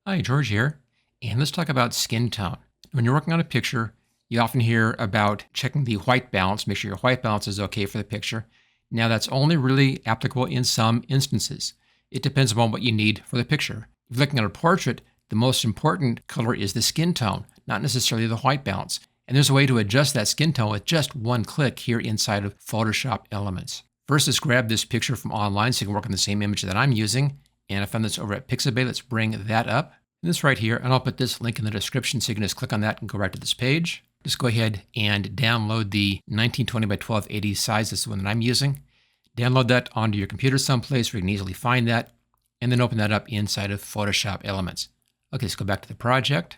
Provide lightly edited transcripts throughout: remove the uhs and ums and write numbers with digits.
Hi, George here, and let's talk about skin tone. When you're working on a picture, you often hear about checking the white balance, make sure your white balance is okay for the picture. Now, that's only really applicable in some instances. It depends upon what you need for the picture. If you're looking at a portrait, the most important color is the skin tone, not necessarily the white balance. And there's a way to adjust that skin tone with just one click here inside of Photoshop Elements. First, let's grab this picture from online so you can work on the same image that I'm using. And I found this over at Pixabay. Let's bring that up. And this right here, and I'll put this link in the description so you can just click on that and go right to this page. Just go ahead and download the 1920 by 1280 size. This is the one that I'm using. Download that onto your computer someplace where you can easily find that, and then open that up inside of Photoshop Elements. Okay, let's go back to the project.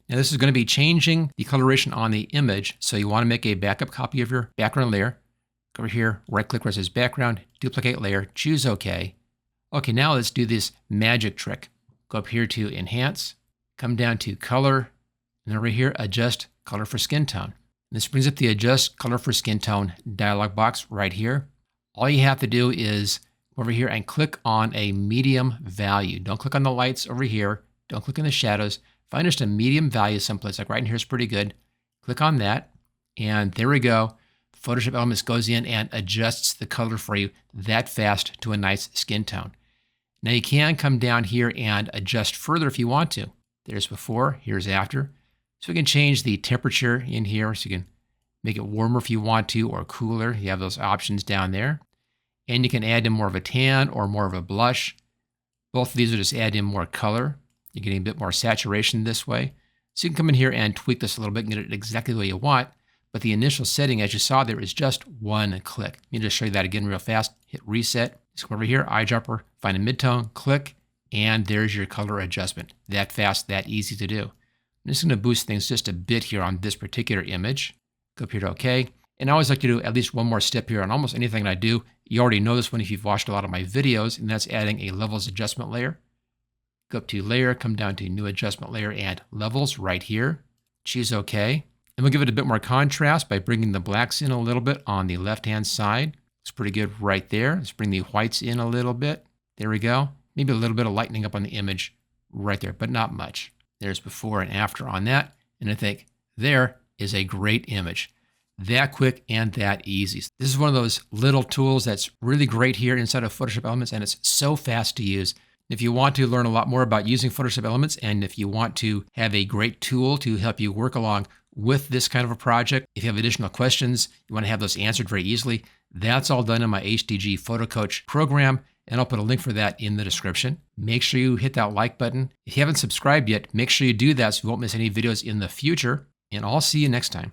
Now this is going to be changing the coloration on the image, so you want to make a backup copy of your background layer. Go over here, right-click where it says Background, Duplicate Layer, choose OK. Okay, now let's do this magic trick. Go up here to Enhance, come down to Color, and over here, Adjust Color for Skin Tone. And this brings up the Adjust Color for Skin Tone dialog box right here. All you have to do is go over here and click on a medium value. Don't click on the lights over here. Don't click on the shadows. Find just a medium value someplace, like right in here is pretty good. Click on that, and there we go. Photoshop Elements goes in and adjusts the color for you that fast to a nice skin tone. Now you can come down here and adjust further if you want to. There's before, here's after. So we can change the temperature in here so you can make it warmer if you want to or cooler. You have those options down there. And you can add in more of a tan or more of a blush. Both of these will just add in more color. You're getting a bit more saturation this way. So you can come in here and tweak this a little bit and get it exactly the way you want. But the initial setting, as you saw there, is just one click. Let me just show you that again real fast. Hit reset. Just come over here, eyedropper, find a midtone, click, and there's your color adjustment. That fast, that easy to do. I'm just going to boost things just a bit here on this particular image. Go up here to OK. And I always like to do at least one more step here on almost anything I do. You already know this one if you've watched a lot of my videos, and that's adding a levels adjustment layer. Go up to Layer, come down to New Adjustment Layer, and Levels right here. Choose OK. And we'll give it a bit more contrast by bringing the blacks in a little bit on the left-hand side. It's pretty good right there. Let's bring the whites in a little bit. There we go. Maybe a little bit of lightening up on the image right there, but not much. There's before and after on that. And I think there is a great image. That quick and that easy. This is one of those little tools that's really great here inside of Photoshop Elements, and it's so fast to use. If you want to learn a lot more about using Photoshop Elements, and if you want to have a great tool to help you work along with this kind of a project, if you have additional questions, you want to have those answered very easily, that's all done in my HDG Photo Coach program, and I'll put a link for that in the description. Make sure you hit that like button. If you haven't subscribed yet, make sure you do that so you won't miss any videos in the future, and I'll see you next time.